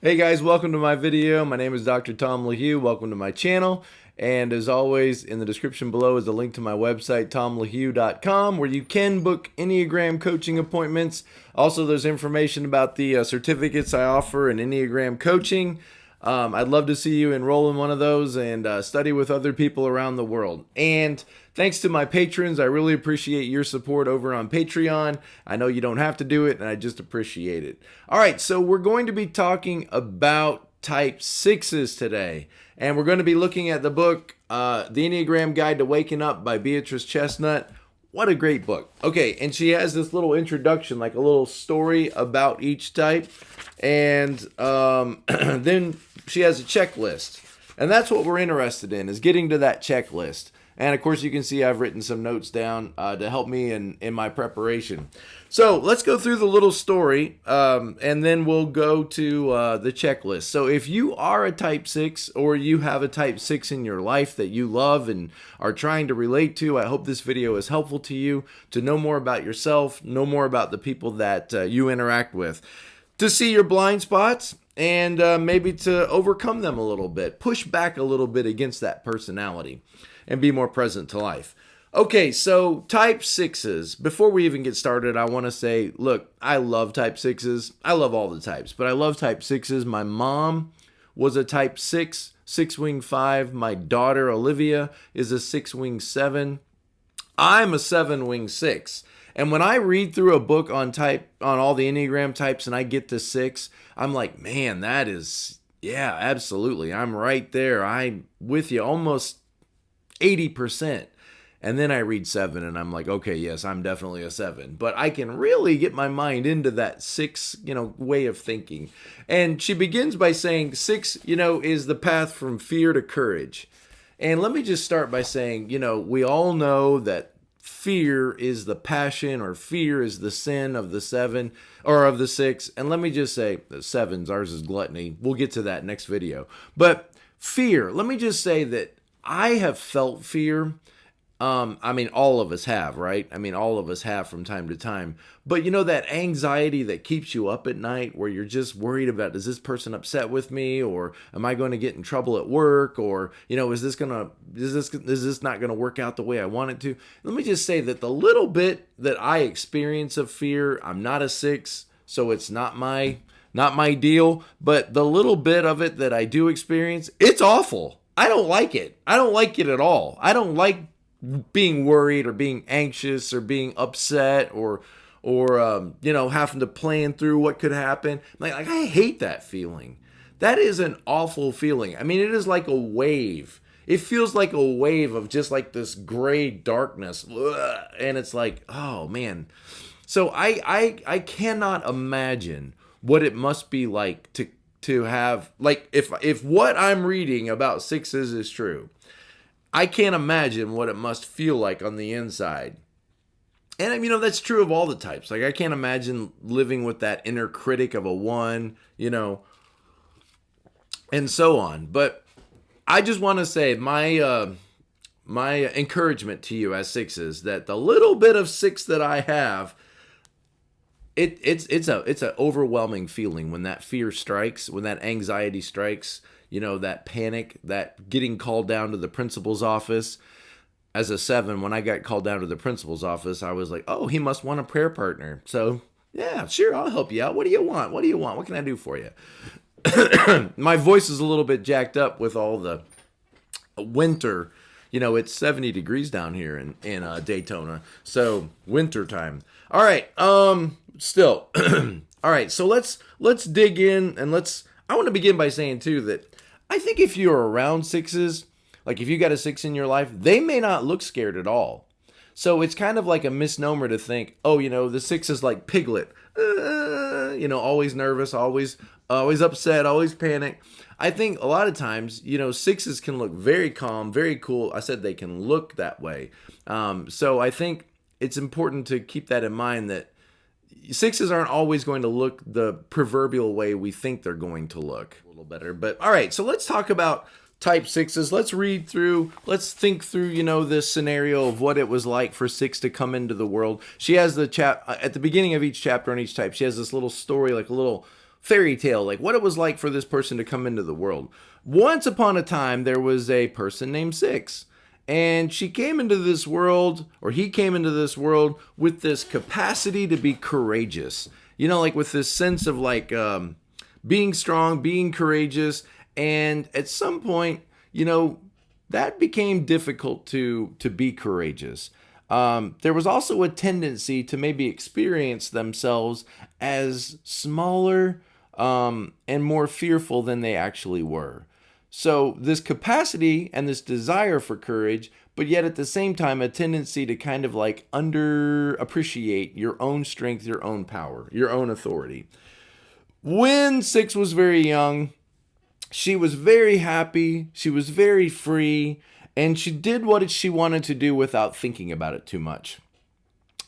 Hey guys, welcome to my video. My name is Dr. Tom LaHue. Welcome to my channel. And as always, in the description below is a link to my website, tomlahue.com, where you can book Enneagram coaching appointments. Also, there's information about the certificates I offer in Enneagram coaching. I'd love to see you enroll in one of those and study with other people around the world. And thanks to my patrons, I really appreciate your support over on Patreon. I know you don't have to do it, and I just appreciate it. All right, so we're going to be talking about type 6s today. And we're going to be looking at the book, The Enneagram Guide to Waking Up by Beatrice Chestnut. What a great book. Okay, and she has this little introduction, like a little story about each type. And then she has a checklist. And that's what we're interested in, is getting to that checklist. And of course, you can see I've written some notes down to help me in my preparation. So let's go through the little story, and then we'll go to the checklist. So if you are a type 6 or you have a type 6 in your life that you love and are trying to relate to, I hope this video is helpful to you to know more about yourself, know more about the people that you interact with, to see your blind spots, and maybe to overcome them a little bit, push back a little bit against that personality, and be more present to life. Okay, so type 6s. Before we even get started, I want to say, look, I love type 6s. I love all the types, but I love type 6s. My mom was a type 6, 6-wing 5. My daughter, Olivia, is a 6-wing 7. I'm a 7-wing 6. And when I read through a book on all the Enneagram types and I get to 6, I'm like, man, that is, yeah, absolutely. I'm right there. I'm with you almost 80%. And then I read 7 and I'm like, okay, yes, I'm definitely a 7. But I can really get my mind into that 6, way of thinking. And she begins by saying 6, is the path from fear to courage. And let me just start by saying, we all know that fear is the passion, or fear is the sin of the 7 or of the 6. And let me just say, the 7s, ours is gluttony. We'll get to that next video. But fear, let me just say that I have felt fear. All of us have, right? All of us have from time to time. But that anxiety that keeps you up at night, where you're just worried about, is this person upset with me, or am I going to get in trouble at work, or is this not going to work out the way I want it to? Let me just say that the little bit that I experience of fear, I'm not a 6, so it's not my deal. But the little bit of it that I do experience, it's awful. I don't like it. I don't like it at all. I don't like being worried or being anxious or being upset or having to plan through what could happen. Like I hate that feeling. That is an awful feeling. It is like a wave. It feels like a wave of just like this gray darkness. And it's like, oh man. So I cannot imagine what it must be like to have, like, if what I'm reading about 6s is true, I can't imagine what it must feel like on the inside. And that's true of all the types. Like, I can't imagine living with that inner critic of a 1, and so on. But I just want to say my encouragement to you as 6s, that the little bit of 6 that I have, it's an overwhelming feeling when that fear strikes, when that anxiety strikes, that panic, that getting called down to the principal's office. As a 7, when I got called down to the principal's office, I was like, oh, he must want a prayer partner. So yeah, sure, I'll help you out. What do you want? What do you want? What can I do for you? My voice is a little bit jacked up with all the winter. It's 70 degrees down here in Daytona. So winter time. All right. Still. All right. So let's dig in, and I want to begin by saying too that I think if you're around 6s, like if you got a 6 in your life, they may not look scared at all. So it's kind of like a misnomer to think, oh, the 6 is like Piglet, always nervous, always upset, always panic. I think a lot of times, 6s can look very calm, very cool. I said they can look that way. So I think it's important to keep that in mind, that 6s aren't always going to look the proverbial way we think they're going to look. A little better. But all right, so let's talk about type 6s. Let's think through, this scenario of what it was like for 6 to come into the world. She has at the beginning of each chapter on each type, she has this little story, like a little fairy tale, like what it was like for this person to come into the world. Once upon a time, there was a person named Six. And she came into this world, or he came into this world with this capacity to be courageous. Like with this sense of like being strong, being courageous. And at some point, that became difficult to be courageous. There was also a tendency to maybe experience themselves as smaller and more fearful than they actually were. So this capacity and this desire for courage, but yet at the same time, a tendency to kind of like underappreciate your own strength, your own power, your own authority. When Six was very young, she was very happy, she was very free, and she did what she wanted to do without thinking about it too much.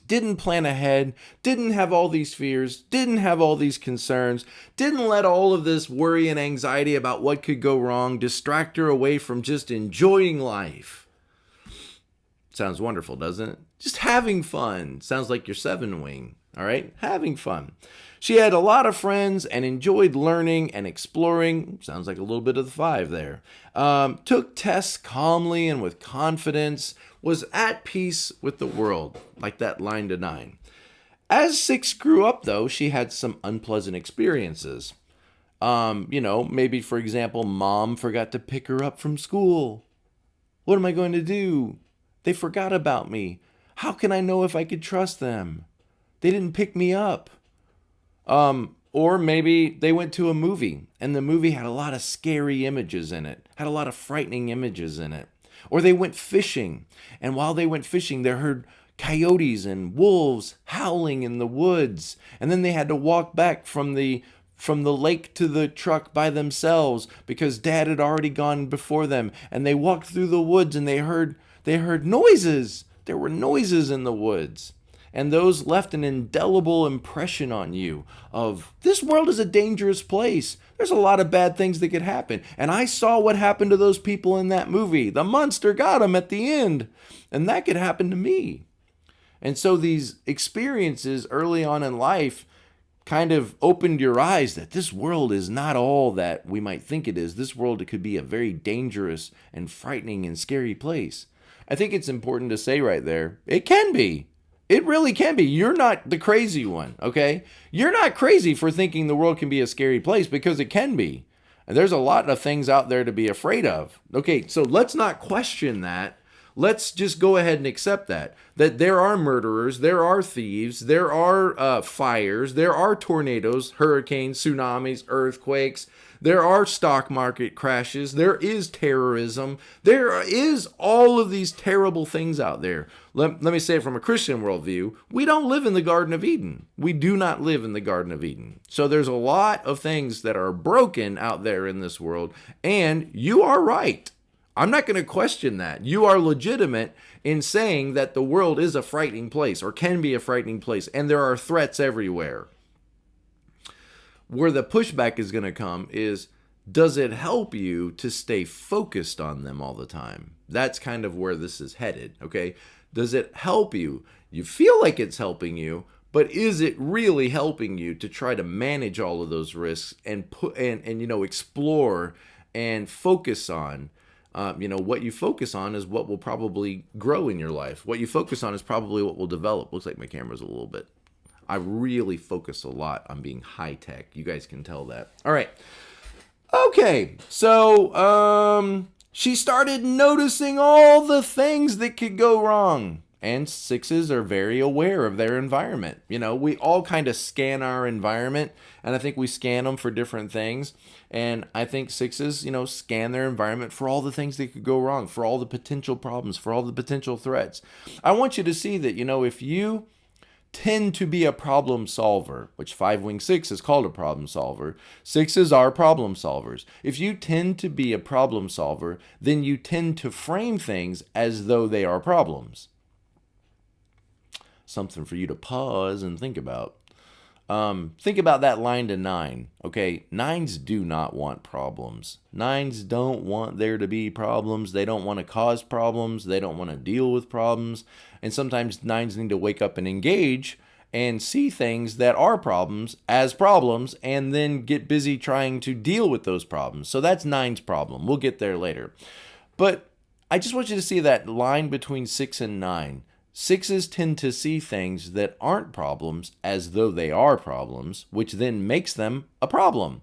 Didn't plan ahead, didn't have all these fears, didn't have all these concerns, didn't let all of this worry and anxiety about what could go wrong distract her away from just enjoying life. Sounds wonderful, doesn't it? Just having fun. Sounds like your 7-wing, all right? Having fun. She had a lot of friends and enjoyed learning and exploring. Sounds like a little bit of the 5 there. Took tests calmly and with confidence. Was at peace with the world, like that line to 9. As 6 grew up, though, she had some unpleasant experiences. Maybe, for example, mom forgot to pick her up from school. What am I going to do? They forgot about me. How can I know if I could trust them? They didn't pick me up. Or maybe they went to a movie and the movie had a lot of scary images in it, had a lot of frightening images in it. Or they went fishing, and while they went fishing, they heard coyotes and wolves howling in the woods. And then they had to walk back from the lake to the truck by themselves because Dad had already gone before them. And they walked through the woods and they heard noises. There were noises in the woods. And those left an indelible impression on you of this world is a dangerous place. There's a lot of bad things that could happen. And I saw what happened to those people in that movie. The monster got them at the end. And that could happen to me. And so these experiences early on in life kind of opened your eyes that this world is not all that we might think it is. This world could be a very dangerous and frightening and scary place. I think it's important to say right there, it can be. It really can be. You're not the crazy one, okay? You're not crazy for thinking the world can be a scary place because it can be. And there's a lot of things out there to be afraid of. Okay, so let's not question that. Let's just go ahead and accept that there are murderers, there are thieves, there are fires, there are tornadoes, hurricanes, tsunamis, earthquakes, there are stock market crashes, there is terrorism, there is all of these terrible things out there. Let me say it from a Christian worldview. We don't live in the Garden of Eden. We do not live in the Garden of Eden. So there's a lot of things that are broken out there in this world, and you are right. I'm not going to question that. You are legitimate in saying that the world is a frightening place or can be a frightening place, and there are threats everywhere. Where the pushback is going to come is, does it help you to stay focused on them all the time? That's kind of where this is headed, okay? Does it help you? You feel like it's helping you, but is it really helping you to try to manage all of those risks and explore and focus on? What you focus on is what will probably grow in your life. What you focus on is probably what will develop. Looks like my camera's a little bit. I really focus a lot on being high tech. You guys can tell that. All right. Okay. So, she started noticing all the things that could go wrong. And 6s are very aware of their environment. We all kind of scan our environment, and I think we scan them for different things. And I think 6s, scan their environment for all the things that could go wrong, for all the potential problems, for all the potential threats. I want you to see that, if you tend to be a problem solver, which 5-wing 6 is called a problem solver, 6s are problem solvers. If you tend to be a problem solver, then you tend to frame things as though they are problems. Something for you to pause and think about. Think about that line to 9. Okay, 9s do not want problems. 9s don't want there to be problems. They don't want to cause problems. They don't want to deal with problems. And sometimes 9s need to wake up and engage and see things that are problems as problems and then get busy trying to deal with those problems. So that's 9's problem. We'll get there later. But I just want you to see that line between 6 and 9. 6s tend to see things that aren't problems as though they are problems, which then makes them a problem.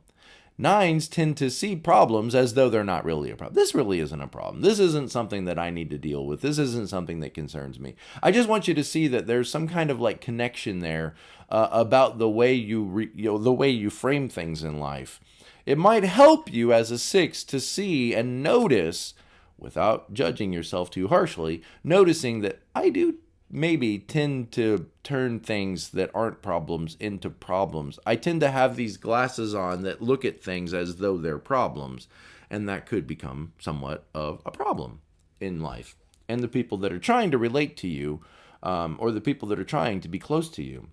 9s tend to see problems as though they're not really a problem. This really isn't a problem. This isn't something that I need to deal with. This isn't something that concerns me. I just want you to see that there's some kind of like connection there about the way the way you frame things in life. It might help you as a 6 to see and notice, without judging yourself too harshly, noticing that I do maybe tend to turn things that aren't problems into problems. I tend to have these glasses on that look at things as though they're problems, and that could become somewhat of a problem in life. And the people that are trying to relate to you, or the people that are trying to be close to you.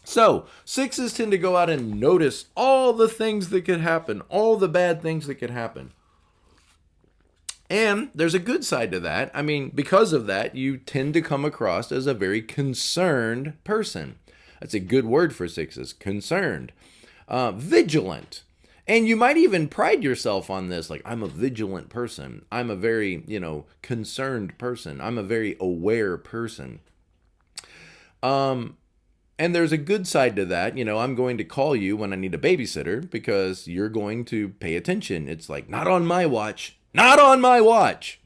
So 6s tend to go out and notice all the things that could happen, all the bad things that could happen. And there's a good side to that. I mean, because of that, you tend to come across as a very concerned person. That's a good word for 6s, concerned. Vigilant. And you might even pride yourself on this, like, I'm a vigilant person. I'm a very, concerned person. I'm a very aware person. And there's a good side to that. I'm going to call you when I need a babysitter because you're going to pay attention. It's like, not on my watch. Not on my watch.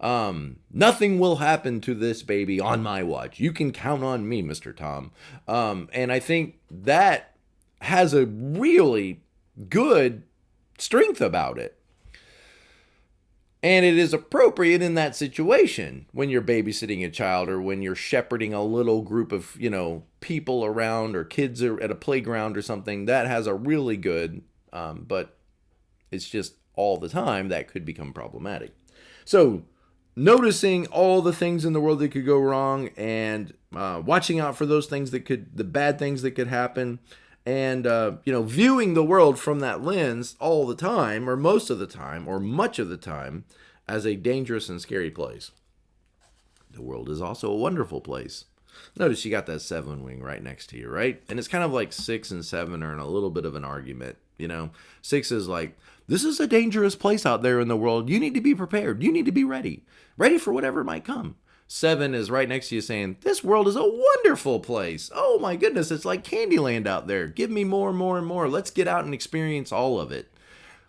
Nothing will happen to this baby on my watch. You can count on me, Mr. Tom. And I think that has a really good strength about it. And it is appropriate in that situation when you're babysitting a child or when you're shepherding a little group of, people around or kids at a playground or something. That has a really good, but it's just all the time that could become problematic. So noticing all the things in the world that could go wrong and watching out for those things the bad things that could happen, and viewing the world from that lens all the time, or most of the time, or much of the time, as a dangerous and scary place. The world is also a wonderful place. Notice you got that 7 wing right next to you, right? And it's kind of like 6 and 7 are in a little bit of an argument. 6 is like, this is a dangerous place out there in the world. You need to be prepared. You need to be ready for whatever might come. 7 is right next to you saying, this world is a wonderful place. Oh my goodness, it's like Candyland out there. Give me more and more and more. Let's get out and experience all of it.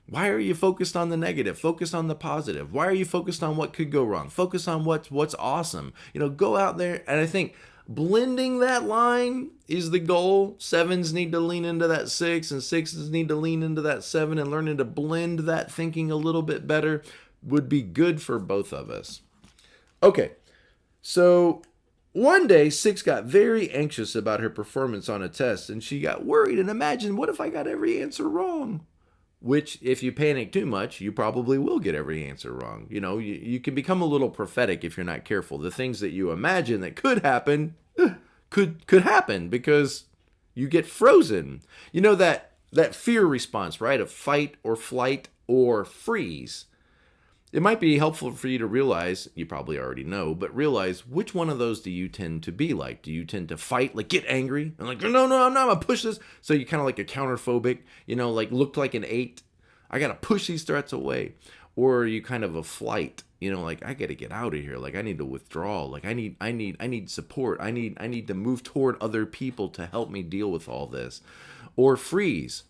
Why are you focused on the negative? Focus on the positive. Why are you focused on what could go wrong? Focus on what's awesome. Go out there. And I think blending that line is the goal. 7s need to lean into that 6, and 6s need to lean into that 7, and learning to blend that thinking a little bit better would be good for both of us. Okay, so one day 6 got very anxious about her performance on a test, and she got worried and imagined, what if I got every answer wrong? Which, if you panic too much, you probably will get every answer wrong. You can become a little prophetic if you're not careful. The things that you imagine that could happen, could happen because you get frozen. That fear response, right? Of fight or flight or freeze. It might be helpful for you to realize, you probably already know, but realize which one of those do you tend to be like? Do you tend to fight, like get angry? And like, no, I'm not going to push this. So you kind of like a counterphobic, like looked like an 8. I got to push these threats away. Or are you kind of a flight, like I got to get out of here. Like I need to withdraw. Like I need support. I need to move toward other people to help me deal with all this. Or freeze,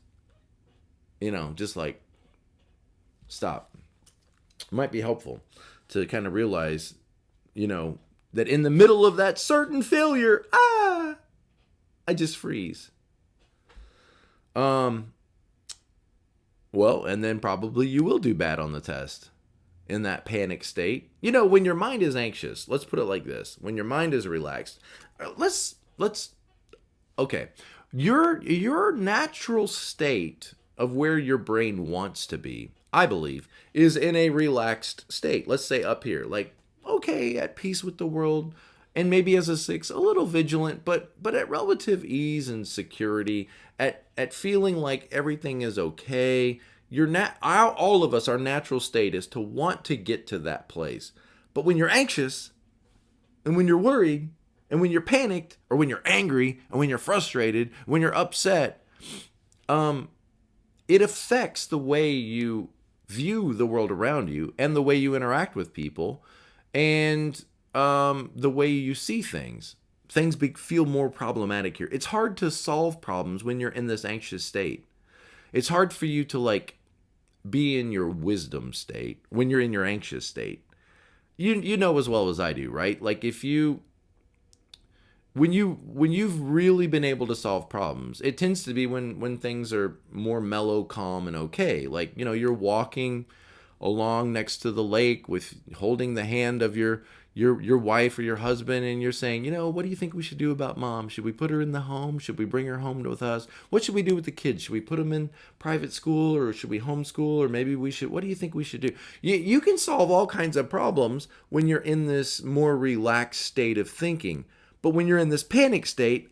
just like stop. Might be helpful to kind of realize, that in the middle of that certain failure, I just freeze. Well, and then probably you will do bad on the test in that panic state. When your mind is anxious, let's put it like this. When your mind is relaxed, okay. Your natural state of where your brain wants to be, I believe, is in a relaxed state. Let's say up here, like, okay, at peace with the world, and maybe as a 6, a little vigilant, but at relative ease and security, at feeling like everything is okay. All of us, our natural state is to want to get to that place. But when you're anxious, and when you're worried, And when you're panicked, or when you're angry, or when you're frustrated, when you're upset, it affects the way you view the world around you and the way you interact with people and the way you see things. Things feel more problematic here. It's hard to solve problems when you're in this anxious state. It's hard for you to like be in your wisdom state when you're in your anxious state. You know as well as I do, right? Like when you've really been able to solve problems, it tends to be when things are more mellow, calm, and okay. Like, you're walking along next to the lake with holding the hand of your wife or your husband, and you're saying, what do you think we should do about mom? Should we put her in the home? Should we bring her home with us? What should we do with the kids? Should we put them in private school, or should we homeschool, or maybe what do you think we should do? You can solve all kinds of problems when you're in this more relaxed state of thinking. But when you're in this panic state,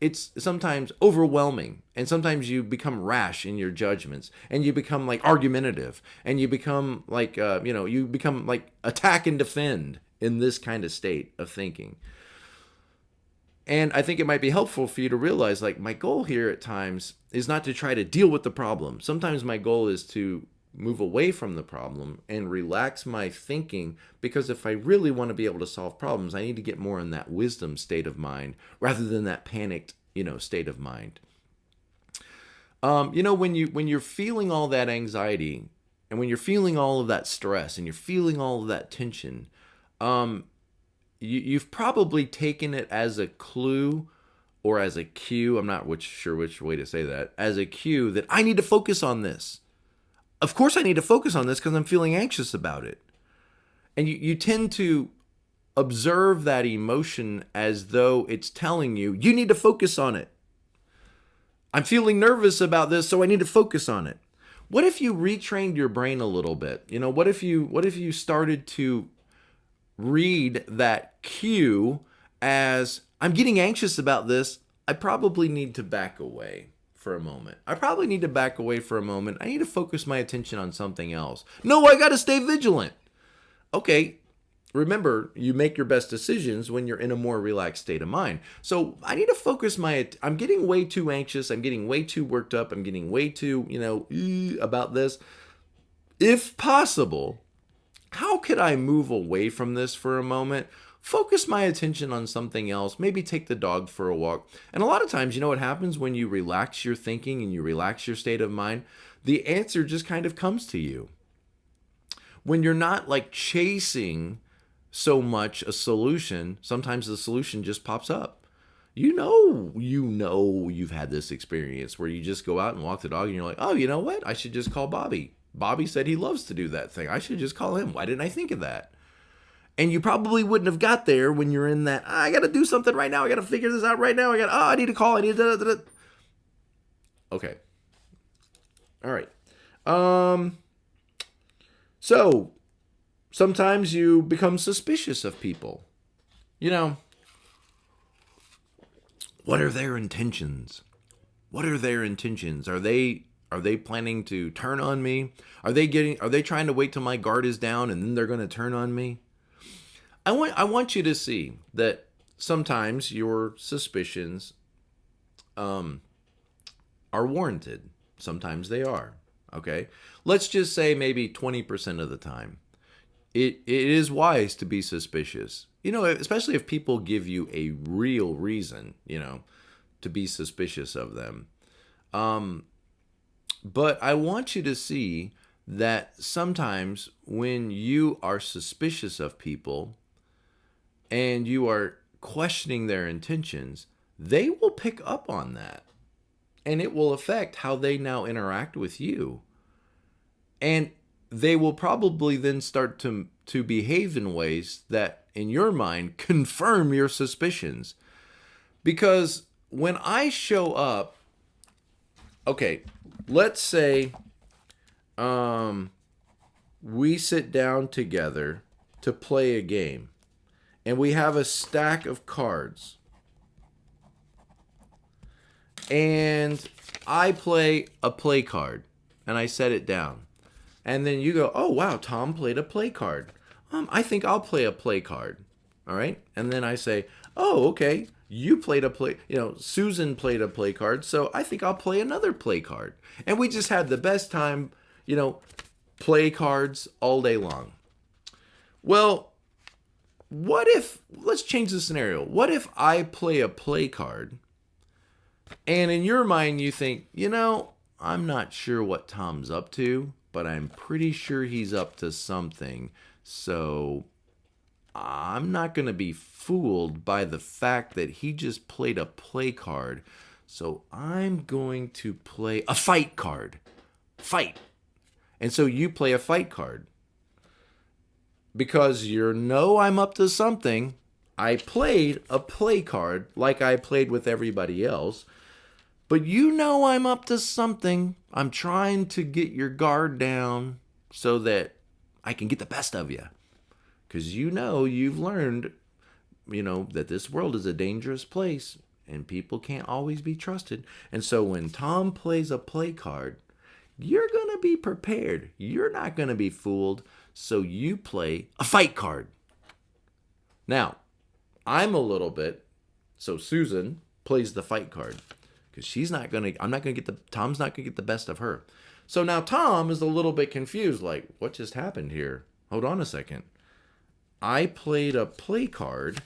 it's sometimes overwhelming, and sometimes you become rash in your judgments, and you become like argumentative, and you become like you become like attack and defend in this kind of state of thinking. And I think it might be helpful for you to realize, like, my goal here at times is not to try to deal with the problem. Sometimes my goal is to move away from the problem and relax my thinking, because if I really want to be able to solve problems, I need to get more in that wisdom state of mind rather than that panicked, state of mind. When you're feeling all that anxiety, and when you're feeling all of that stress, and you're feeling all of that tension, you've probably taken it as a clue or as a cue. I'm not sure which way to say that. As a cue that I need to focus on this. Of course I need to focus on this because I'm feeling anxious about it. And you tend to observe that emotion as though it's telling you, you need to focus on it. I'm feeling nervous about this, so I need to focus on it. What if you retrained your brain a little bit? What if you started to read that cue as, I'm getting anxious about this, I probably need to back away for a moment. I need to focus my attention on something else. No, I got to stay vigilant. Okay, remember, you make your best decisions when you're in a more relaxed state of mind. So I need to focus I'm getting way too anxious. I'm getting way too worked up. I'm getting way too, about this. If possible, how could I move away from this for a moment? Focus my attention on something else, maybe take the dog for a walk. And a lot of times, what happens when you relax your thinking and you relax your state of mind? The answer just kind of comes to you. When you're not like chasing so much a solution, sometimes the solution just pops up. You've had this experience where you just go out and walk the dog and you're like, oh, you know what? I should just call Bobby. Bobby said he loves to do that thing. I should just call him. Why didn't I think of that? And you probably wouldn't have got there when you're in that, I got to do something right now. I got to figure this out right now. I need to call. I need to. Okay. All right. So sometimes you become suspicious of people. What are their intentions? Are they planning to turn on me? Are they trying to wait till my guard is down and then they're going to turn on me? I want you to see that sometimes your suspicions are warranted. Sometimes they are. Okay? Let's just say maybe 20% of the time. It is wise to be suspicious. Especially if people give you a real reason, to be suspicious of them. But I want you to see that sometimes when you are suspicious of people and you are questioning their intentions, they will pick up on that. And it will affect how they now interact with you. And they will probably then start to behave in ways that, in your mind, confirm your suspicions. Because when I show up, okay, let's say we sit down together to play a game. And we have a stack of cards. And I play a play card. And I set it down. And then you go, oh, wow, Tom played a play card. I think I'll play a play card. All right? And then I say, Oh, okay. You played a play, Susan played a play card, so I think I'll play another play card. And we just had the best time, play cards all day long. Well, let's change the scenario. What if I play a play card and in your mind you think, I'm not sure what Tom's up to, but I'm pretty sure he's up to something. So I'm not going to be fooled by the fact that he just played a play card. So I'm going to play a fight card. Fight. And so you play a fight card. Because I'm up to something. I played a play card like I played with everybody else. But I'm up to something. I'm trying to get your guard down so that I can get the best of you. Because you've learned, that this world is a dangerous place and people can't always be trusted. And so when Tom plays a play card, you're going to be prepared. You're not going to be fooled. So you play a fight card. Now, so Susan plays the fight card because Tom's not going to get the best of her. So now Tom is a little bit confused, like, what just happened here? Hold on a second. I played a play card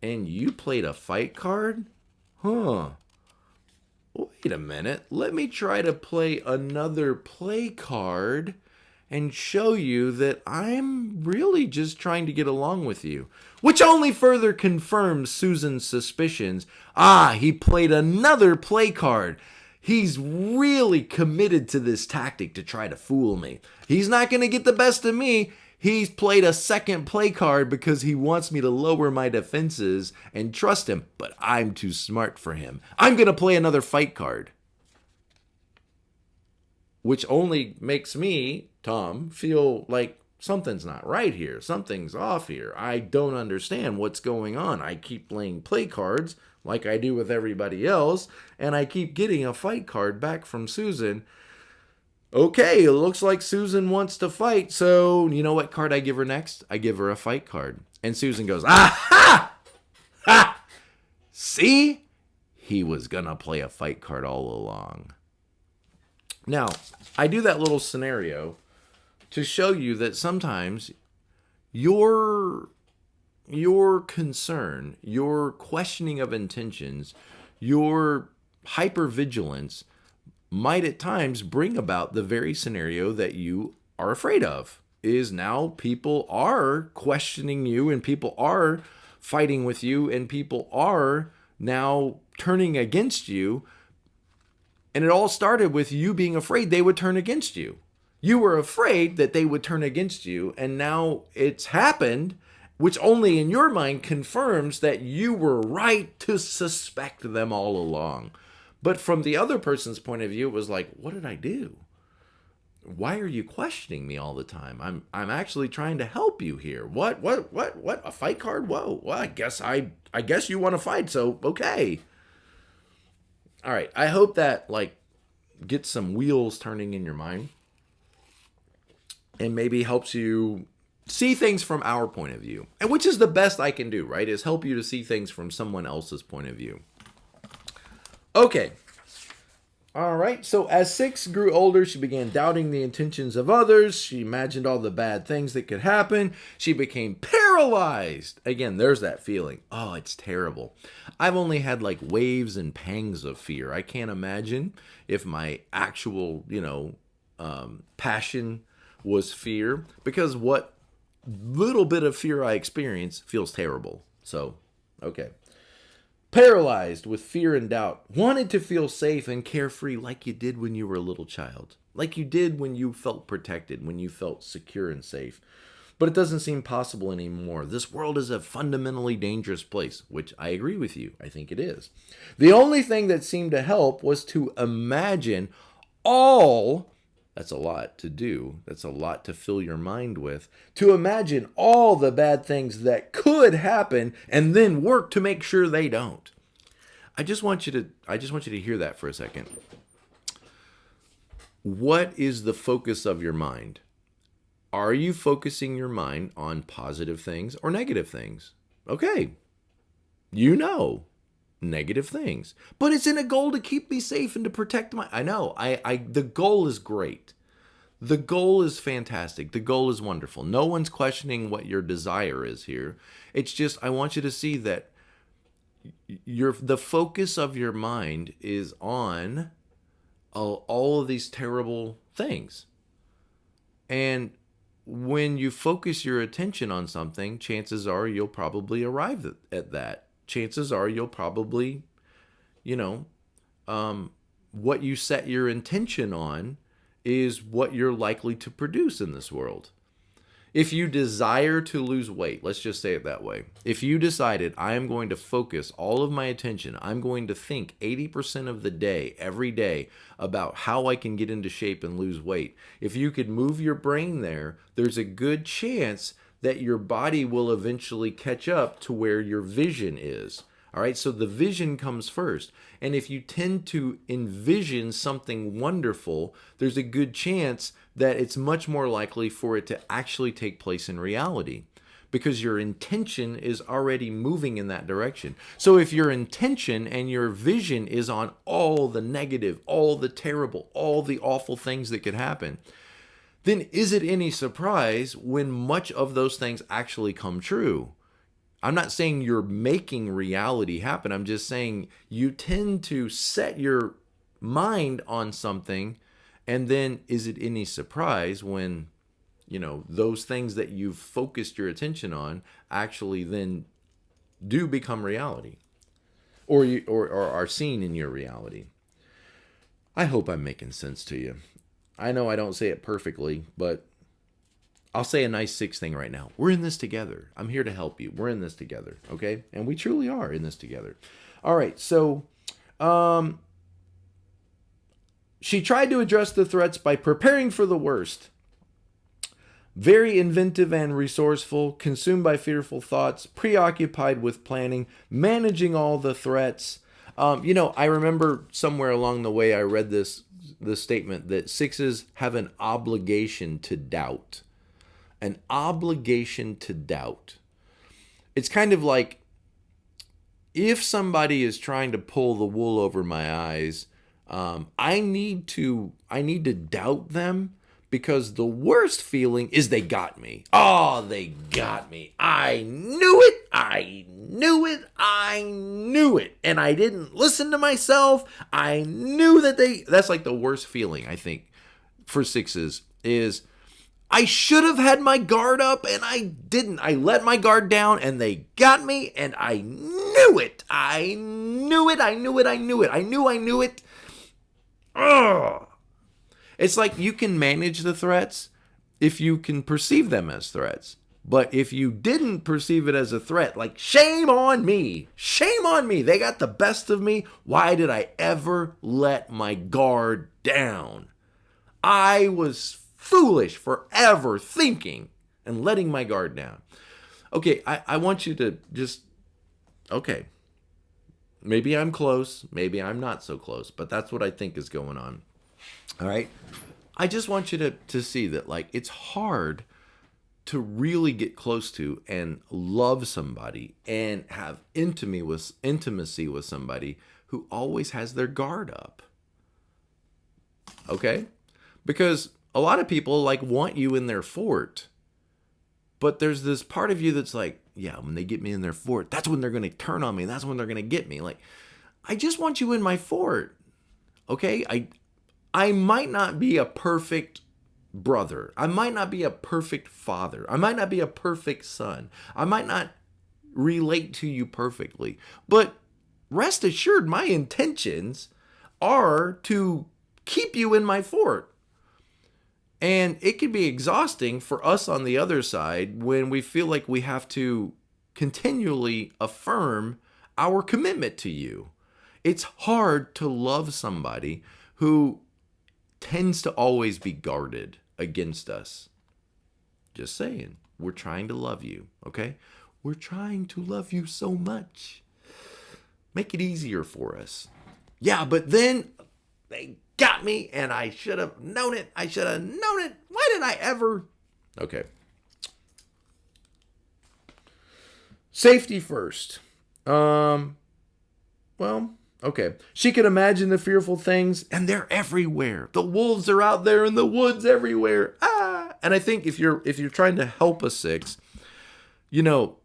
and you played a fight card? Huh. Wait a minute. Let me try to play another play card and show you that I'm really just trying to get along with you. Which only further confirms Susan's suspicions. He played another play card. He's really committed to this tactic to try to fool me. He's not going to get the best of me. He's played a second play card because he wants me to lower my defenses and trust him, but I'm too smart for him. I'm going to play another fight card. Which only makes me, Tom, feel like something's not right here. Something's off here. I don't understand what's going on. I keep playing play cards like I do with everybody else, and I keep getting a fight card back from Susan. Okay, it looks like Susan wants to fight, so you know what card I give her next? I give her a fight card. And Susan goes, aha! Ha! See? He was gonna play a fight card all along. Now, I do that little scenario to show you that sometimes your concern, your questioning of intentions, your hypervigilance might at times bring about the very scenario that you are afraid of. Is now people are questioning you and people are fighting with you and people are now turning against you. And it all started with you being afraid they would turn against you. You were afraid that they would turn against you, and now it's happened, which only in your mind confirms that you were right to suspect them all along. But from the other person's point of view, it was like, what did I do? Why are you questioning me all the time? I'm actually trying to help you here. What? A fight card? Whoa. Well, I guess you want to fight, so okay. All right, I hope that gets some wheels turning in your mind and maybe helps you see things from our point of view. And which is the best I can do, right? Is help you to see things from someone else's point of view. Okay. All right, so as 6 grew older, she began doubting the intentions of others. She imagined all the bad things that could happen. She became paralyzed. Again, there's that feeling. Oh, it's terrible. I've only had waves and pangs of fear. I can't imagine if my actual, passion was fear, because what little bit of fear I experience feels terrible. So, okay. Paralyzed with fear and doubt, wanted to feel safe and carefree like you did when you were a little child, like you did when you felt protected, when you felt secure and safe. But it doesn't seem possible anymore. This world is a fundamentally dangerous place, which I agree with you. I think it is. The only thing that seemed to help was to imagine that's a lot to do. That's a lot to fill your mind with. To imagine all the bad things that could happen and then work to make sure they don't. I just want you to hear that for a second. What is the focus of your mind? Are you focusing your mind on positive things or negative things? Okay. you know, negative things. But it's in a goal to keep me safe and to protect my, I know, the goal is great. The goal is fantastic. The goal is wonderful. No one's questioning what your desire is here. It's just, I want you to see that the focus of your mind is on all of these terrible things. And when you focus your attention on something, chances are you'll probably arrive at that. Chances are you'll probably, what you set your intention on is what you're likely to produce in this world. If you desire to lose weight, let's just say it that way. If you decided, I am going to focus all of my attention, I'm going to think 80% of the day, every day, about how I can get into shape and lose weight. If you could move your brain there, there's a good chance that your body will eventually catch up to where your vision is. All right, so the vision comes first. And if you tend to envision something wonderful, there's a good chance that it's much more likely for it to actually take place in reality, because your intention is already moving in that direction. So if your intention and your vision is on all the negative, all the terrible, all the awful things that could happen, then is it any surprise when much of those things actually come true? I'm not saying you're making reality happen. I'm just saying you tend to set your mind on something, and then is it any surprise when, those things that you've focused your attention on actually then do become reality, or are seen in your reality? I hope I'm making sense to you. I know I don't say it perfectly, but I'll say a nice sixth thing right now. We're in this together. I'm here to help you. We're in this together, okay? And we truly are in this together. All right, so she tried to address the threats by preparing for the worst. Very inventive and resourceful, consumed by fearful thoughts, preoccupied with planning, managing all the threats. I remember somewhere along the way I read this statement that sixes have an obligation to doubt. An obligation to doubt. It's kind of like if somebody is trying to pull the wool over my eyes, I need to doubt them, because the worst feeling is they got me. Oh, they got me. I knew it. I knew it. I knew it. And I didn't listen to myself. I knew that that's like the worst feeling, I think, for sixes is, I should have had my guard up and I didn't. I let my guard down and they got me, and I knew it. I knew it. I knew it. I knew it. I knew it. Ugh. It's like you can manage the threats if you can perceive them as threats. But if you didn't perceive it as a threat, like shame on me. Shame on me. They got the best of me. Why did I ever let my guard down? I was foolish for ever thinking and letting my guard down. Okay, I want you to just, okay, maybe I'm close, maybe I'm not so close, but that's what I think is going on. All right, I just want you to see that, like, it's hard to really get close to and love somebody and have intimacy with somebody who always has their guard up. Okay, because a lot of people want you in their fort, but there's this part of you that's like, yeah, when they get me in their fort, that's when they're going to turn on me. That's when they're going to get me. Like, I just want you in my fort. Okay. I might not be a perfect brother. I might not be a perfect father. I might not be a perfect son. I might not relate to you perfectly, but rest assured, my intentions are to keep you in my fort. And it can be exhausting for us on the other side when we feel like we have to continually affirm our commitment to you. It's hard to love somebody who tends to always be guarded against us. Just saying, we're trying to love you, okay? We're trying to love you so much. Make it easier for us. Yeah, but then they got me and I should have known it. I should have known it. Why did I ever? Okay. Safety first. Um, well, okay. She could imagine the fearful things, and they're everywhere. The wolves are out there in the woods everywhere. Ah! And I think if you're trying to help a 6,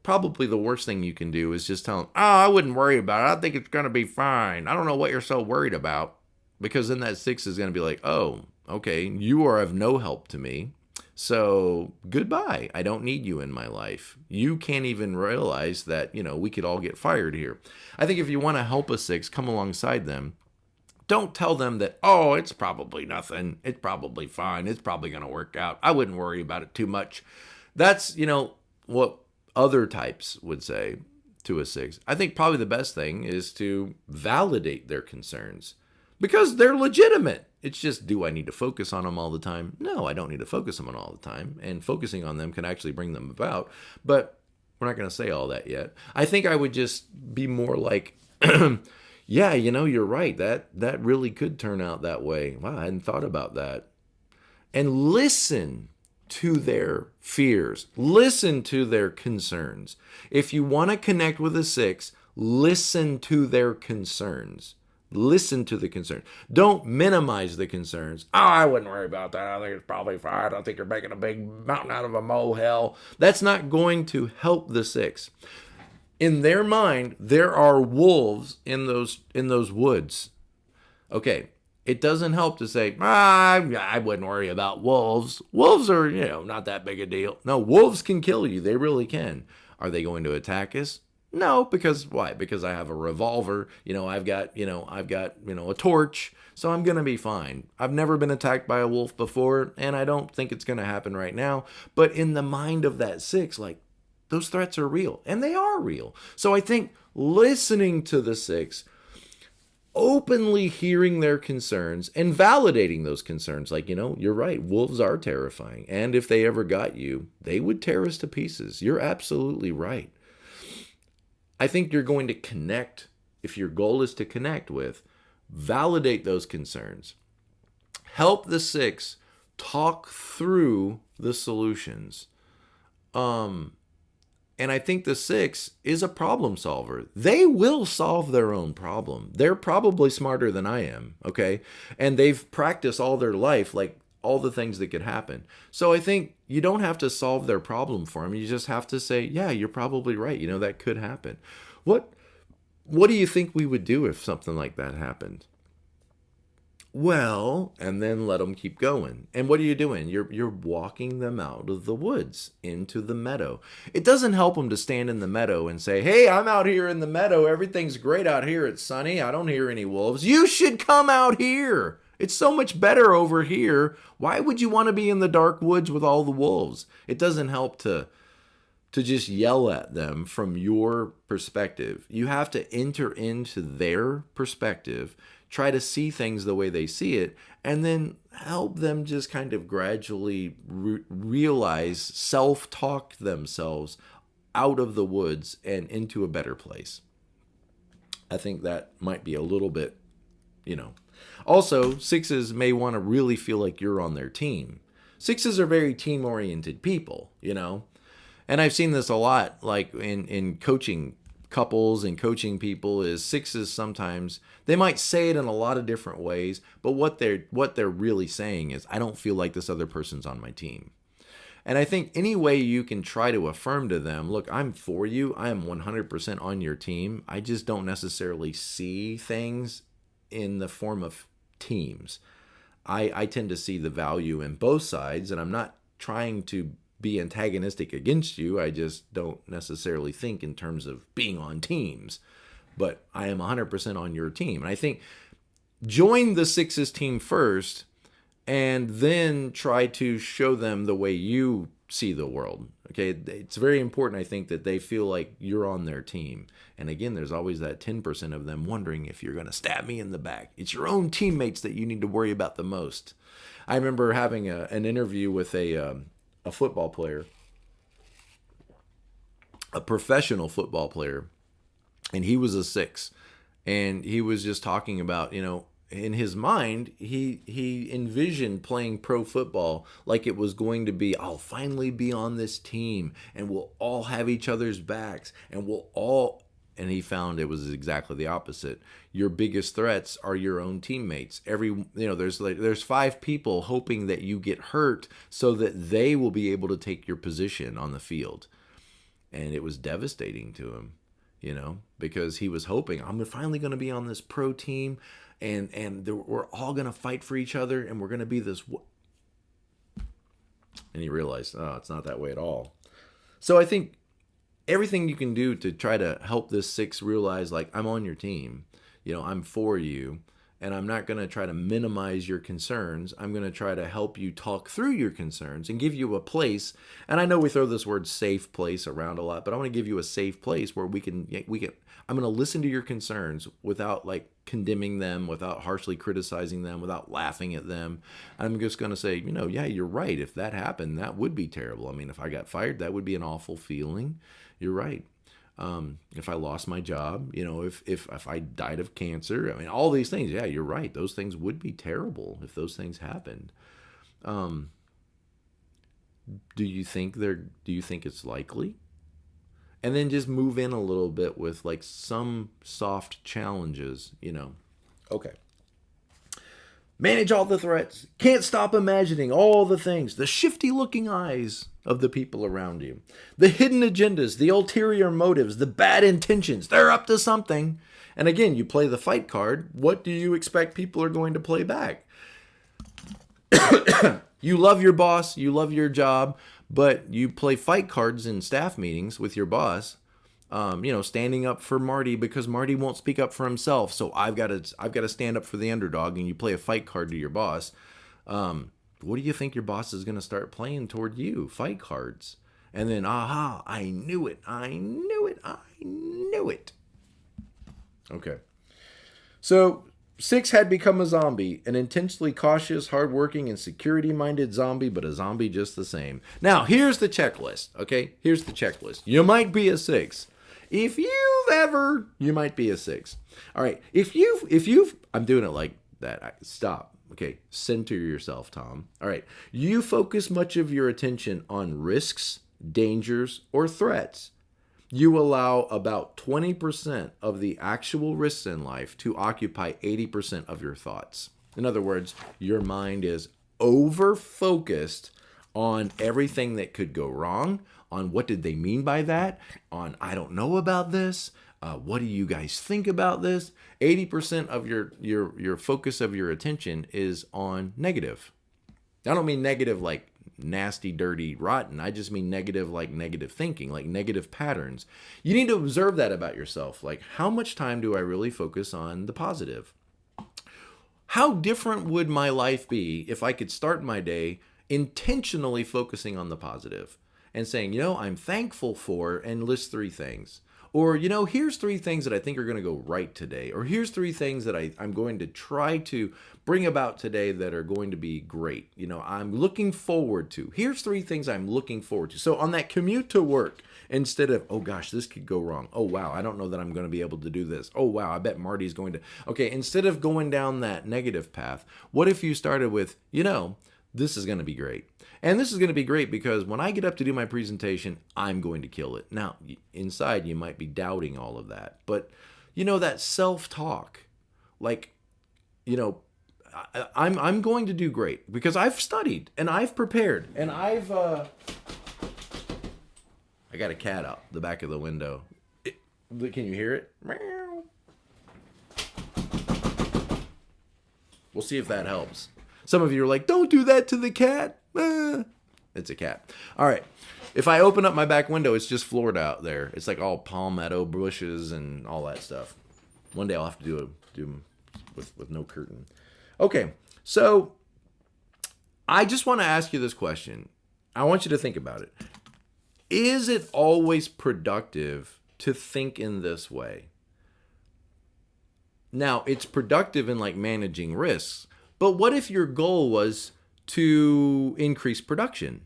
probably the worst thing you can do is just tell them, "Oh, I wouldn't worry about it. I think it's going to be fine. I don't know what you're so worried about." Because then that 6 is going to be like, "Oh, okay, you are of no help to me. So goodbye. I don't need you in my life. You can't even realize that, we could all get fired here." I think if you want to help a 6, come alongside them. Don't tell them that, "Oh, it's probably nothing. It's probably fine. It's probably going to work out. I wouldn't worry about it too much." That's, what other types would say to a 6. I think probably the best thing is to validate their concerns because they're legitimate. It's just, do I need to focus on them all the time? No, I don't need to focus on them all the time. And focusing on them can actually bring them about. But we're not going to say all that yet. I think I would just be more like, yeah, you're right. That really could turn out that way. Wow, I hadn't thought about that. And listen to their fears. Listen to their concerns. If you want to connect with a 6, listen to their concerns. Listen to the concerns. Don't minimize the concerns. "Oh, I wouldn't worry about that. I think it's probably fine. I don't think you're making a big mountain out of a molehill." That's not going to help the 6. In their mind, there are wolves in those woods. Okay, it doesn't help to say, I wouldn't worry about wolves. Wolves are, not that big a deal." No, wolves can kill you. They really can. Are they going to attack us? No, because why? Because I have a revolver. I've got a torch, so I'm going to be fine. I've never been attacked by a wolf before, and I don't think it's going to happen right now. But in the mind of that 6, like, those threats are real, and they are real. So I think listening to the 6, openly hearing their concerns and validating those concerns, like, you're right, wolves are terrifying. And if they ever got you, they would tear us to pieces. You're absolutely right. I think you're going to connect, if your goal is to connect with, validate those concerns. Help the 6 talk through the solutions. And I think the 6 is a problem solver. They will solve their own problem. They're probably smarter than I am, okay? And they've practiced all their life, like all the things that could happen. So I think you don't have to solve their problem for them. You just have to say, yeah, you're probably right. That could happen. What do you think we would do if something like that happened? Well, and then let them keep going. And what are you doing? You're walking them out of the woods into the meadow. It doesn't help them to stand in the meadow and say, "Hey, I'm out here in the meadow. Everything's great out here. It's sunny. I don't hear any wolves. You should come out here. It's so much better over here. Why would you want to be in the dark woods with all the wolves?" It doesn't help to just yell at them from your perspective. You have to enter into their perspective, try to see things the way they see it, and then help them just kind of gradually realize, self-talk themselves out of the woods and into a better place. I think that might be a little bit, Also, 6s may want to really feel like you're on their team. 6s are very team-oriented people, And I've seen this a lot, like in coaching couples and coaching people, is 6s sometimes, they might say it in a lot of different ways, but what they're really saying is, I don't feel like this other person's on my team. And I think any way you can try to affirm to them, look, I'm for you, I am 100% on your team, I just don't necessarily see things in the form of teams. I tend to see the value in both sides, and I'm not trying to be antagonistic against you. I just don't necessarily think in terms of being on teams, but I am 100% on your team. And I think join the 6's team first and then try to show them the way you see the world. Okay, it's very important, I think, that they feel like you're on their team. And again, there's always that 10% of them wondering if you're going to stab me in the back. It's your own teammates that you need to worry about the most. I remember having an interview with a football player, a professional football player, and he was a 6. And he was just talking about, in his mind, he envisioned playing pro football like it was going to be, I'll finally be on this team and we'll all have each other's backs and we'll all And he found it was exactly the opposite. Your biggest threats are your own teammates. There's 5 people hoping that you get hurt so that they will be able to take your position on the field. And it was devastating to him, because he was hoping, I'm finally going to be on this pro team, and we're all going to fight for each other, and we're going to be this. And he realized, it's not that way at all. So I think everything you can do to try to help this 6 realize, like, I'm on your team, I'm for you, and I'm not going to try to minimize your concerns. I'm going to try to help you talk through your concerns and give you a place. And I know we throw this word safe place around a lot, but I want to give you a safe place where we can, I'm going to listen to your concerns without like condemning them, without harshly criticizing them, without laughing at them. I'm just going to say, yeah, you're right. If that happened, that would be terrible. I mean, if I got fired, that would be an awful feeling. You're right. If I lost my job, if I died of cancer, I mean, all these things, yeah, you're right. Those things would be terrible if those things happened. Do you think it's likely? And then just move in a little bit with like some soft challenges, Okay. Manage all the threats. Can't stop imagining all the things, the shifty looking eyes of the people around you, the hidden agendas, the ulterior motives, the bad intentions. They're up to something. And again, you play the fight card. What do you expect people are going to play back? You love your boss, you love your job, but you play fight cards in staff meetings with your boss. Standing up for Marty because Marty won't speak up for himself. So I've got to stand up for the underdog, and you play a fight card to your boss. What do you think your boss is going to start playing toward you? Fight cards. And then, I knew it. Okay. So 6 had become a zombie, an intensely cautious, hardworking, and security-minded zombie, but a zombie just the same. Now, here's the checklist, okay? Here's the checklist. You might be a 6. You might be a 6. All right. If you've, I'm doing it like that. Stop. Okay. Center yourself, Tom. All right. You focus much of your attention on risks, dangers, or threats. You allow about 20% of the actual risks in life to occupy 80% of your thoughts. In other words, your mind is over-focused on everything that could go wrong, on what did they mean by that, on I don't know about this, what do you guys think about this? 80% of your focus of your attention is on negative. I don't mean negative like nasty, dirty, rotten. I just mean negative like negative thinking, like negative patterns. You need to observe that about yourself. Like, how much time do I really focus on the positive? How different would my life be if I could start my day intentionally focusing on the positive and saying, I'm thankful for, and list 3 things. Or, here's 3 things that I think are going to go right today. Or here's 3 things that I'm going to try to bring about today that are going to be great. I'm looking forward to. Here's 3 things I'm looking forward to. So on that commute to work, instead of, oh gosh, this could go wrong. Oh wow, I don't know that I'm going to be able to do this. Oh wow, I bet Marty's going to. Okay, instead of going down that negative path, what if you started with, this is going to be great. And this is going to be great because when I get up to do my presentation, I'm going to kill it. Now, inside, you might be doubting all of that. But, that self-talk, like, I'm going to do great because I've studied and I've prepared and I got a cat out the back of the window. Can you hear it? Meow. We'll see if that helps. Some of you are like, don't do that to the cat. It's a cat. All right. If I open up my back window, it's just Florida out there. It's like all palmetto bushes and all that stuff. One day I'll have to do with no curtain. Okay. So I just want to ask you this question. I want you to think about it. Is it always productive to think in this way? Now, it's productive in like managing risks, but what if your goal was to increase production?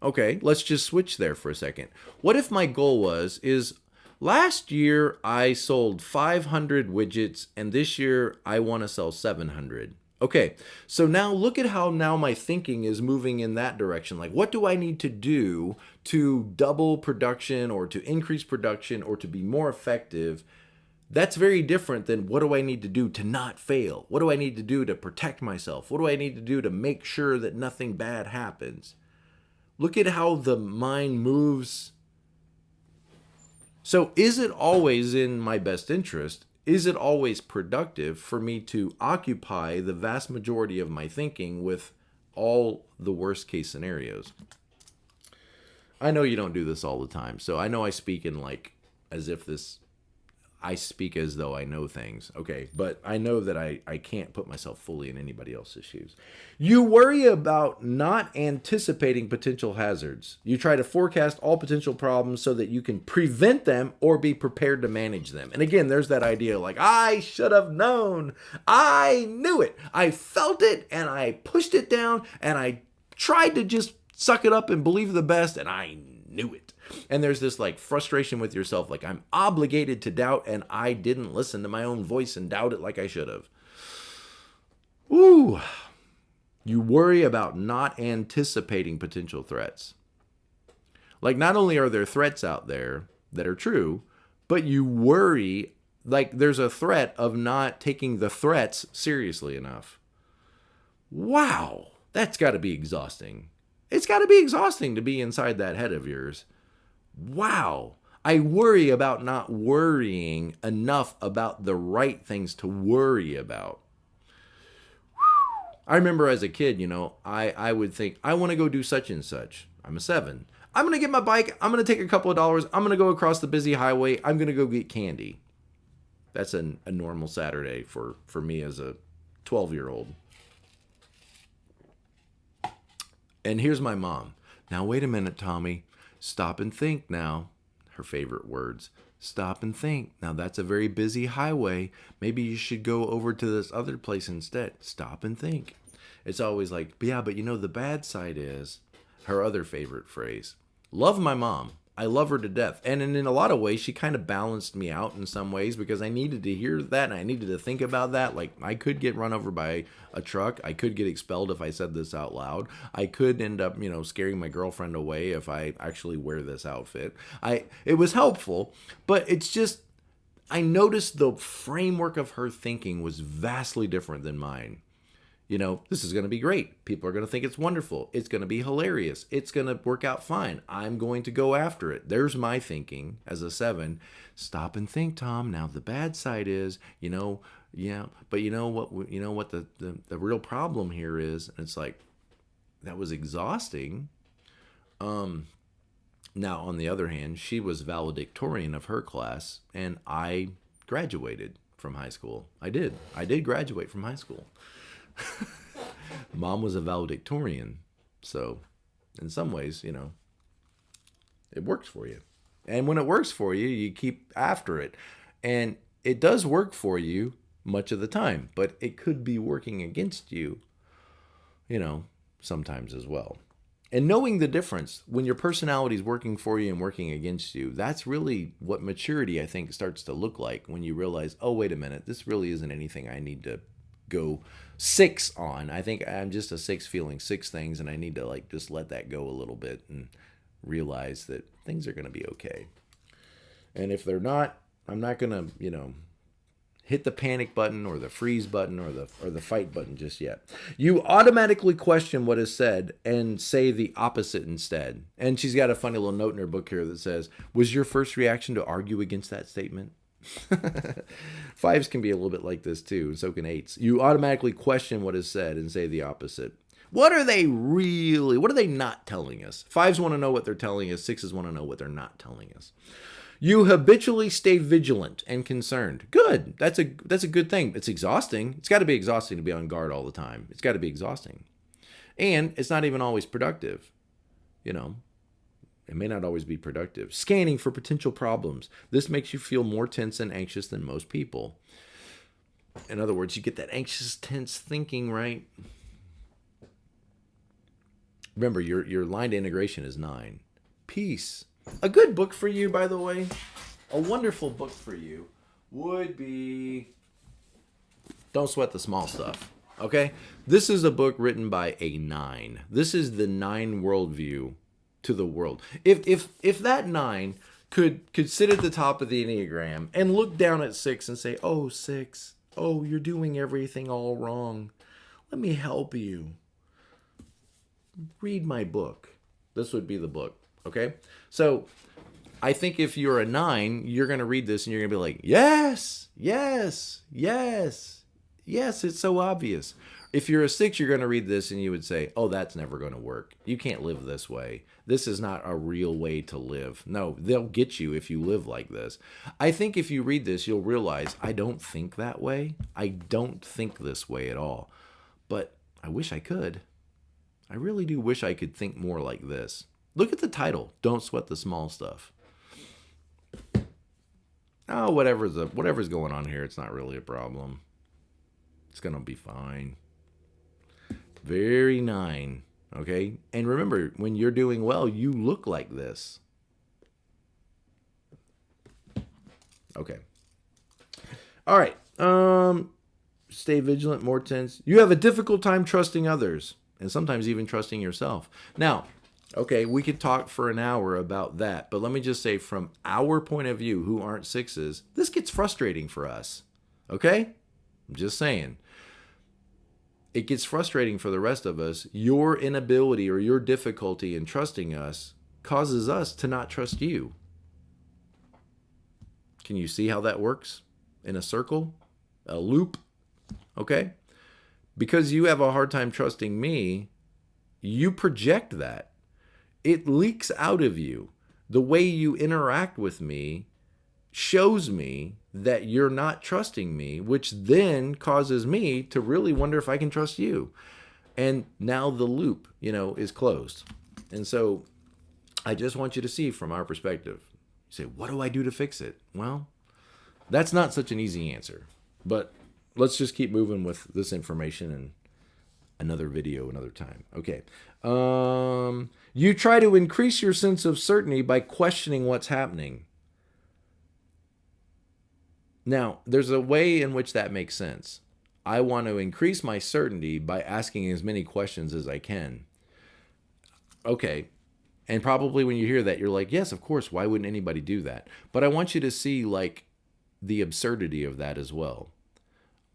Okay, let's just switch there for a second. What if my goal is last year I sold 500 widgets and this year I want to sell 700. Okay, so now look at how now my thinking is moving in that direction. Like, what do I need to do to double production or to increase production or to be more effective? That's very different than what do I need to do to not fail? What do I need to do to protect myself? What do I need to do to make sure that nothing bad happens? Look at how the mind moves. So is it always in my best interest? Is it always productive for me to occupy the vast majority of my thinking with all the worst case scenarios? I know you don't do this all the time. So I know I speak in like as if I speak as though I know things. Okay, but I know that I can't put myself fully in anybody else's shoes. You worry about not anticipating potential hazards. You try to forecast all potential problems so that you can prevent them or be prepared to manage them. And again, there's that idea like, I should have known. I knew it. I felt it and I pushed it down and I tried to just suck it up and believe the best and I knew it. And there's this like frustration with yourself, like I'm obligated to doubt and I didn't listen to my own voice and doubt it like I should have. Ooh. You worry about not anticipating potential threats. Like not only are there threats out there that are true, but you worry like there's a threat of not taking the threats seriously enough. Wow, that's got to be exhausting. It's got to be exhausting to be inside that head of yours. Wow. I worry about not worrying enough about the right things to worry about. I remember as a kid, I would think, I want to go do such and such. I'm a 7. I'm going to get my bike. I'm going to take a couple of dollars. I'm going to go across the busy highway. I'm going to go get candy. That's a normal Saturday for me as a 12-year-old. And here's my mom. Now, wait a minute, Tommy. Stop and think now. Her favorite words. Stop and think. Now, that's a very busy highway. Maybe you should go over to this other place instead. Stop and think. It's always like, yeah, but the bad side is her other favorite phrase. Love my mom. I love her to death. And in a lot of ways, she kind of balanced me out in some ways because I needed to hear that and I needed to think about that. Like I could get run over by a truck. I could get expelled if I said this out loud. I could end up, scaring my girlfriend away if I actually wear this outfit. It was helpful, but it's just, I noticed the framework of her thinking was vastly different than mine. This is going to be great. People are going to think it's wonderful. It's going to be hilarious. It's going to work out fine. I'm going to go after it. There's my thinking as a 7. Stop and think, Tom. Now the bad side is, but you know what the real problem here is? And it's like, that was exhausting. Now, on the other hand, she was valedictorian of her class, and I graduated from high school. I did graduate from high school. Mom was a valedictorian, so in some ways, it works for you. And when it works for you, you keep after it. And it does work for you much of the time, but it could be working against you, sometimes as well. And knowing the difference when your personality is working for you and working against you, that's really what maturity, I think, starts to look like when you realize, oh, wait a minute, this really isn't anything I need to go 6 on. I think I'm just a 6 feeling 6 things, and I need to just let that go a little bit and realize that things are going to be okay. And if they're not, I'm not going to, hit the panic button or the freeze button or the fight button just yet. You automatically question what is said and say the opposite instead. And she's got a funny little note in her book here that says, was your first reaction to argue against that statement? 5s can be a little bit like this too, and so can 8s. You automatically question what is said and say the opposite. What are they not telling us? 5s want to know what they're telling us. 6s want to know what they're not telling us. You habitually stay vigilant and concerned. Good. That's a good thing. It's exhausting. It's got to be exhausting to be on guard all the time. It's got to be exhausting. And it's not even always productive. It may not always be productive. Scanning for potential problems. This makes you feel more tense and anxious than most people. In other words, you get that anxious, tense thinking, right? Remember, your line to integration is 9. Peace. A good book for you, by the way, a wonderful book for you would be Don't Sweat the Small Stuff. Okay? This is a book written by a 9. This is the 9 worldview to the world. If that 9 could sit at the top of the Enneagram and look down at 6 and say, "Oh, 6, oh, you're doing everything all wrong. Let me help you. Read my book." This would be the book. Okay? So I think if you're a 9, you're going to read this and you're going to be like, yes, yes, yes, yes, it's so obvious. If you're a 6, you're going to read this and you would say, oh, that's never going to work. You can't live this way. This is not a real way to live. No, they'll get you if you live like this. I think if you read this, you'll realize I don't think that way. I don't think this way at all. But I wish I could. I really do wish I could think more like this. Look at the title, Don't Sweat the Small Stuff. Oh, whatever's going on here, it's not really a problem. It's going to be fine. Very 9, okay? And remember, when you're doing well, you look like this. Okay. All right. Stay vigilant, more tense. You have a difficult time trusting others, and sometimes even trusting yourself. Now, okay, we could talk for an hour about that, but let me just say from our point of view, who aren't 6s, this gets frustrating for us, okay? I'm just saying. It gets frustrating for the rest of us. Your inability or your difficulty in trusting us causes us to not trust you. Can you see how that works? In a circle? A loop? Okay? Because you have a hard time trusting me, you project that. It leaks out of you. The way you interact with me shows me that you're not trusting me, which then causes me to really wonder if I can trust you. And now the loop, is closed. And so I just want you to see from our perspective. You say, what do I do to fix it? Well, that's not such an easy answer. But let's just keep moving with this information and another video another time. Okay. You try to increase your sense of certainty by questioning what's happening. Now, there's a way in which that makes sense. I want to increase my certainty by asking as many questions as I can. Okay. And probably when you hear that, you're like, yes, of course. Why wouldn't anybody do that? But I want you to see the absurdity of that as well.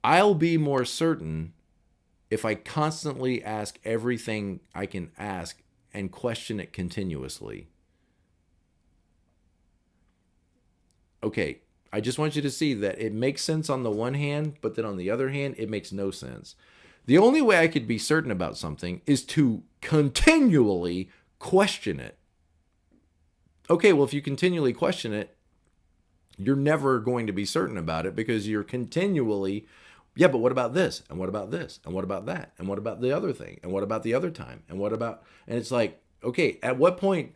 I'll be more certain if I constantly ask everything I can ask and question it continuously. Okay, I just want you to see that it makes sense on the one hand, but then on the other hand, it makes no sense. The only way I could be certain about something is to continually question it. Okay, well, if you continually question it, you're never going to be certain about it because you're continually, yeah, but what about this? And what about this? And what about that? And what about the other thing? And what about the other time? And what about, and it's like, okay, at what point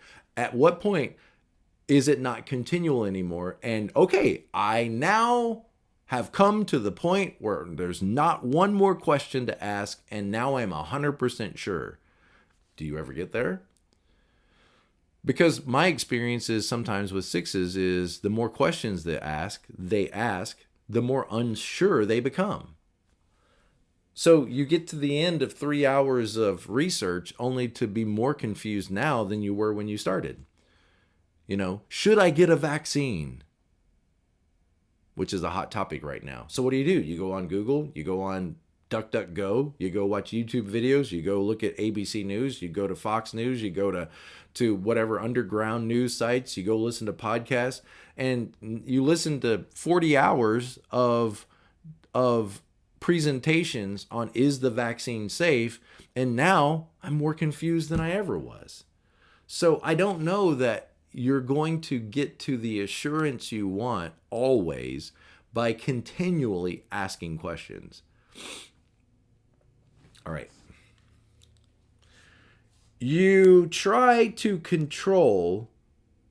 is it not continual anymore? And okay, I now have come to the point where there's not one more question to ask, and now I'm 100% sure. Do you ever get there? Because my experience is sometimes with 6s is the more questions they ask, the more unsure they become. So you get to the end of 3 hours of research only to be more confused now than you were when you started. Should I get a vaccine? Which is a hot topic right now. So what do? You go on Google, you go on DuckDuckGo, you go watch YouTube videos, you go look at ABC News, you go to Fox News, you go to whatever underground news sites, you go listen to podcasts, and you listen to 40 hours of presentations on is the vaccine safe, and now I'm more confused than I ever was. So I don't know that you're going to get to the assurance you want always by continually asking questions. All right. You try to control.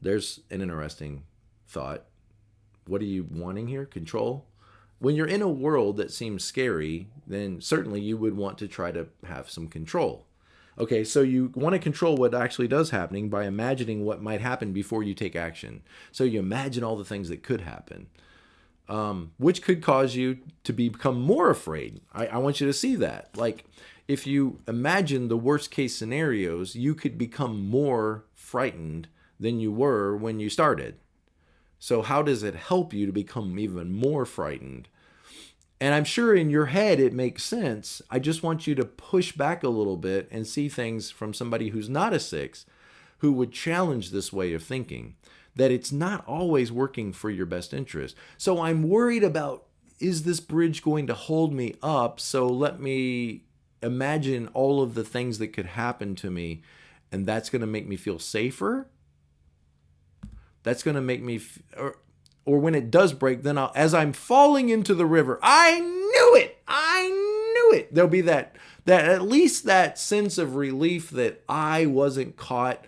There's an interesting thought. What are you wanting here? Control? When you're in a world that seems scary, then certainly you would want to try to have some control. Okay, so you want to control what actually does happening by imagining what might happen before you take action. So you imagine all the things that could happen. which could cause you to become more afraid. I want you to see that. Like, if you imagine the worst case scenarios, you could become more frightened than you were when you started. So how does it help you to become even more frightened? And I'm sure in your head it makes sense. I just want you to push back a little bit and see things from somebody who's not a 6, who would challenge this way of thinking, that it's not always working for your best interest. So I'm worried about, is this bridge going to hold me up? So let me imagine all of the things that could happen to me, and that's going to make me feel safer. That's going to make me, or when it does break, then as I'm falling into the river, I knew it. There'll be that at least that sense of relief that I wasn't caught,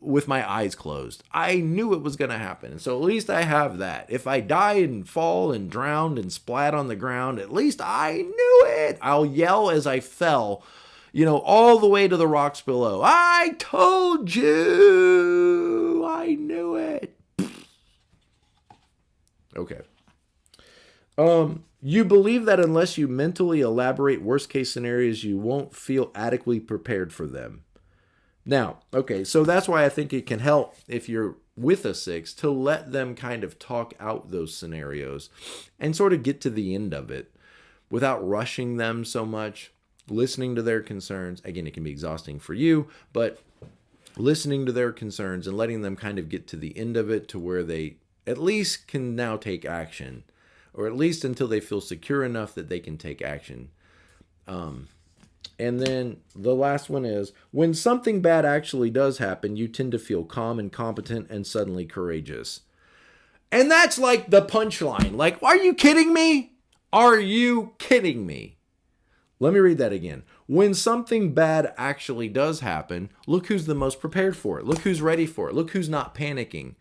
with my eyes closed. I knew it was going to happen. And so at least I have that. If I die and fall and drowned and splat on the ground, at least I knew it. I'll yell as I fell, all the way to the rocks below. I told you. I knew it. Okay. You believe that unless you mentally elaborate worst case scenarios, you won't feel adequately prepared for them. Now, okay, so that's why I think it can help if you're with a 6 to let them kind of talk out those scenarios and sort of get to the end of it without rushing them so much, listening to their concerns. Again, it can be exhausting for you, but listening to their concerns and letting them kind of get to the end of it to where they at least can now take action, or at least until they feel secure enough that they can take action. And then the last one is, when something bad actually does happen, you tend to feel calm and competent and suddenly courageous. And that's like the punchline. Like, are you kidding me? Are you kidding me? Let me read that again. When something bad actually does happen, look who's the most prepared for it. Look who's ready for it. Look who's not panicking.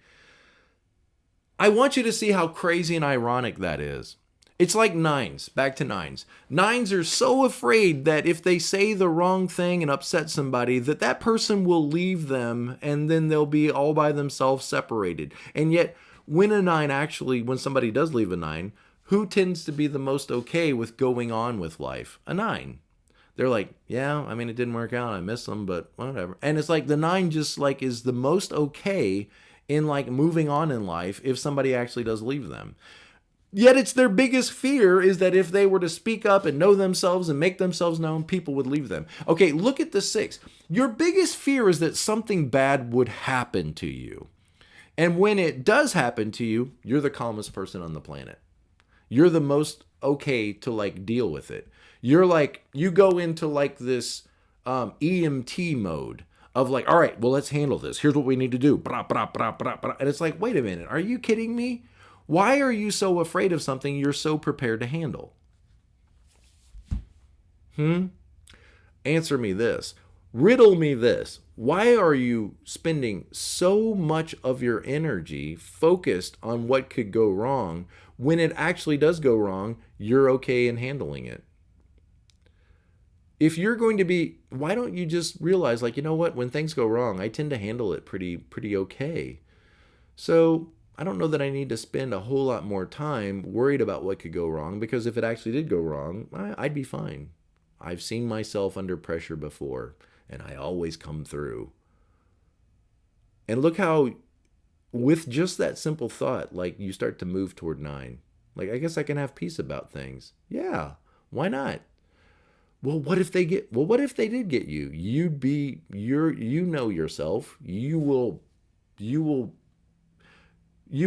I want you to see how crazy and ironic that is. It's like 9s, back to 9s. 9s are so afraid that if they say the wrong thing and upset somebody, that person will leave them and then they'll be all by themselves separated. And yet, when somebody does leave a 9, who tends to be the most okay with going on with life? A 9. They're like, yeah, it didn't work out. I miss them, but whatever. And it's like the 9 just like is the most okay in like moving on in life if somebody actually does leave them. Yet it's their biggest fear is that if they were to speak up and know themselves and make themselves known, people would leave them. Okay, look at the 6. Your biggest fear is that something bad would happen to you. And when it does happen to you, you're the calmest person on the planet. You're the most okay to like deal with it. You're like, you go into like this EMT mode of like, all right, well, let's handle this. Here's what we need to do. Blah, blah, blah, blah, blah. And it's like, wait a minute, are you kidding me? Why are you so afraid of something you're so prepared to handle? Answer me this. Riddle me this. Why are you spending so much of your energy focused on what could go wrong when it actually does go wrong, you're okay in handling it? If you're going to be, why don't you just realize, like, you know what, when things go wrong, I tend to handle it pretty okay. So I don't know that I need to spend a whole lot more time worried about what could go wrong, because if it actually did go wrong, I'd be fine. I've seen myself under pressure before, and I always come through. And look how, with just that simple thought, like you start to move toward 9. Like, I guess I can have peace about things. Yeah, why not? Well, what if they did get you? You know yourself. You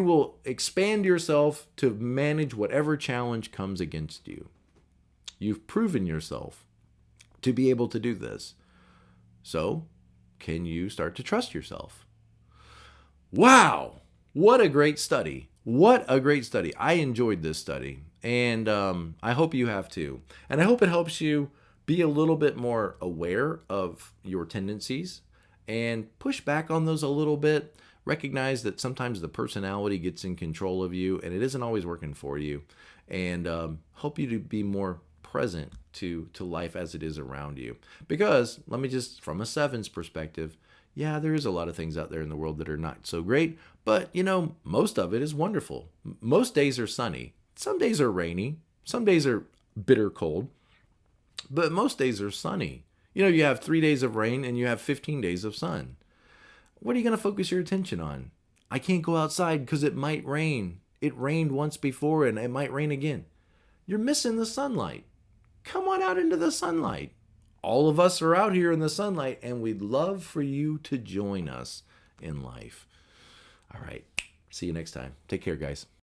will expand yourself to manage whatever challenge comes against you. You've proven yourself to be able to do this. So, can you start to trust yourself? Wow, what a great study. What a great study. I enjoyed this study, and I hope you have too. And I hope it helps you be a little bit more aware of your tendencies and push back on those a little bit. Recognize that sometimes the personality gets in control of you and it isn't always working for you, and help you to be more present to life as it is around you. Because, let me just, from a 7's perspective, Yeah, there is a lot of things out there in the world that are not so great, but most of it is wonderful. Most days are sunny. Some days are rainy. Some days are bitter cold, but most days are sunny. You have 3 days of rain and you have 15 days of sun. What are you going to focus your attention on? I can't go outside because it might rain. It rained once before and it might rain again. You're missing the sunlight. Come on out into the sunlight. All of us are out here in the sunlight, and we'd love for you to join us in life. All right. See you next time. Take care, guys.